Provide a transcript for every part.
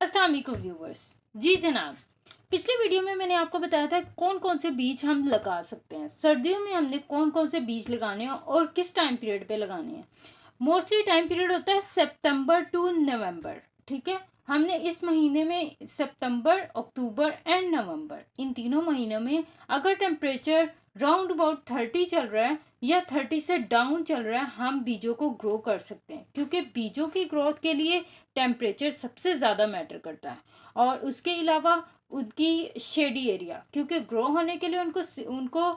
अस्सलामुअलैकुम व्यूवर्स। जी जनाब, पिछले वीडियो में मैंने आपको बताया था कौन कौन से बीज हम लगा सकते हैं। सर्दियों में हमने कौन कौन से बीज लगाने हैं और किस टाइम पीरियड पे लगाने हैं। मोस्टली टाइम पीरियड होता है सितंबर टू नवंबर। ठीक है, हमने इस महीने में सितंबर, अक्टूबर एंड नवंबर, इन तीनों महीनों में अगर टेम्परेचर राउंड अबाउट 30 चल रहा है या 30 से डाउन चल रहा है, हम बीजों को ग्रो कर सकते हैं, क्योंकि बीजों की ग्रोथ के लिए टेम्परेचर सबसे ज़्यादा मैटर करता है। और उसके अलावा उनकी शेडी एरिया, क्योंकि ग्रो होने के लिए उनको उनको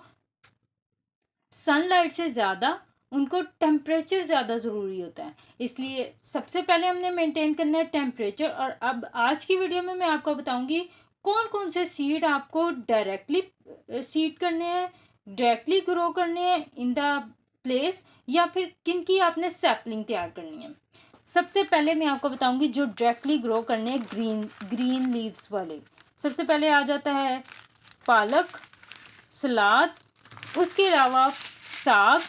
सनलाइट से ज़्यादा उनको टेम्परेचर ज़्यादा ज़रूरी होता है। इसलिए सबसे पहले हमने मेंटेन करना है टेम्परेचर। और अब आज की वीडियो में मैं आपको बताऊंगी कौन कौन से सीड आपको डायरेक्टली सीड करने हैं, डायरेक्टली ग्रो करने हैं इन द प्लेस, या फिर किन की आपने सैपलिंग तैयार करनी है। सबसे पहले मैं आपको बताऊंगी जो डायरेक्टली ग्रो करने हैं ग्रीन लीव्स वाले। सबसे पहले आ जाता है पालक, सलाद, उसके अलावा साग।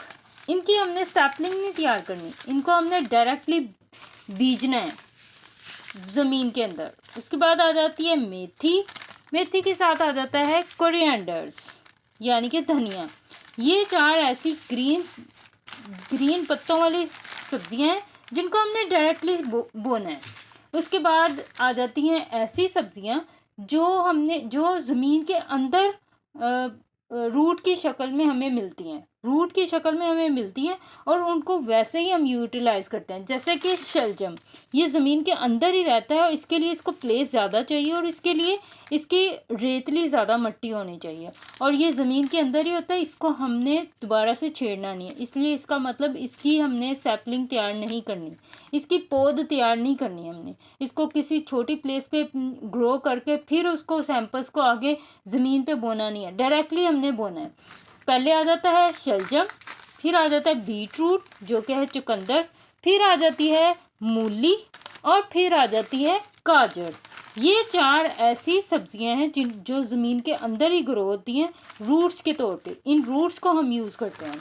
इनकी हमने सैपलिंग नहीं तैयार करनी, इनको हमने डायरेक्टली बीजना है ज़मीन के अंदर। उसके बाद आ जाती है मेथी। मेथी के साथ आ जाता है कोरिएंडर्स यानी कि धनिया। ये चार ऐसी ग्रीन पत्तों वाली सब्जियां हैं जिनको हमने डायरेक्टली बोना है। उसके बाद आ जाती हैं ऐसी सब्जियां जो ज़मीन के अंदर रूट की शक्ल में हमें मिलती हैं, और उनको वैसे ही हम यूटिलाइज़ करते हैं। जैसे कि शलजम, ये ज़मीन के अंदर ही रहता है और इसके लिए इसको प्लेस ज़्यादा चाहिए, और इसके लिए इसकी रेतली ज़्यादा मिट्टी होनी चाहिए, और ये ज़मीन के अंदर ही होता है। इसको हमने दोबारा से छेड़ना नहीं है, इसलिए इसका मतलब इसकी हमने सैपलिंग तैयार नहीं करनी, इसकी पौध तैयार नहीं करनी। हमने इसको किसी छोटी प्लेस पे ग्रो करके फिर उसको सैंपल्स को आगे ज़मीन पे बोना नहीं है, डायरेक्टली हमने बोना है। पहले आ जाता है शलजम, फिर आ जाता है बीट रूट जो कि है चुकंदर, फिर आ जाती है मूली, और फिर आ जाती है गाजर। ये चार ऐसी सब्जियां हैं जो ज़मीन के अंदर ही ग्रो होती हैं रूट्स के तौर पे। इन रूट्स को हम यूज़ करते हैं।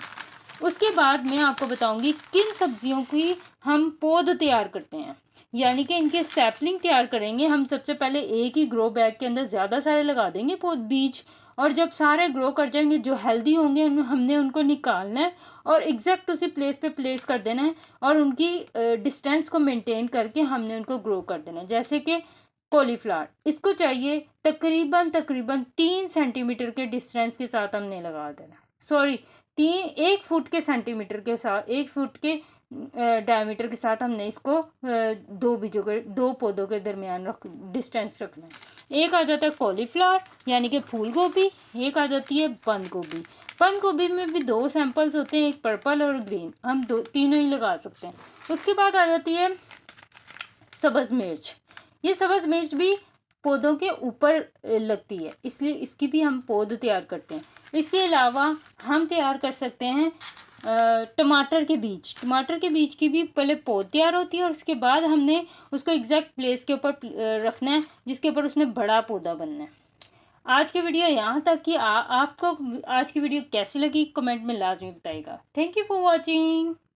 उसके बाद मैं आपको बताऊंगी किन सब्जियों की हम पौध तैयार करते हैं, यानी कि इनके सैपलिंग तैयार करेंगे हम। सबसे पहले एक ही ग्रो बैग के अंदर ज़्यादा सारे लगा देंगे पौध बीज, और जब सारे ग्रो कर जाएंगे जो हेल्दी होंगे हमने उनको निकालना है और एग्जैक्ट उसी प्लेस पे प्लेस कर देना है, और उनकी डिस्टेंस को मेंटेन करके हमने उनको ग्रो कर देना है। जैसे कि कॉलीफ्लावर, इसको चाहिए तकरीबन 3 सेंटीमीटर के डिस्टेंस के साथ हमने लगा देना। सॉरी, 1 फुट के सेंटीमीटर के साथ, 1 फुट के डायमीटर के साथ हमने इसको दो पौधों के दरमियान डिस्टेंस रखना है। एक आ जाता है कॉलीफ्लावर यानी कि फूल गोभी, एक आ जाती है बंद गोभी। बंद गोभी में भी 2 सैंपल्स होते हैं, एक पर्पल और ग्रीन, हम तीनों ही लगा सकते हैं। उसके बाद आ जाती है सब्ज़ मिर्च। ये सब्ज़ मिर्च भी पौधों के ऊपर लगती है, इसलिए इसकी भी हम पौध तैयार करते हैं। इसके अलावा हम तैयार कर सकते हैं टमाटर के बीज की भी पहले पौध तैयार होती है, और उसके बाद हमने उसको एग्जैक्ट प्लेस के ऊपर रखना है जिसके ऊपर उसने बड़ा पौधा बनना है। आज की वीडियो यहाँ तक कि आपको आज की वीडियो कैसी लगी कमेंट में लाजमी बताइएगा। Thank you for watching.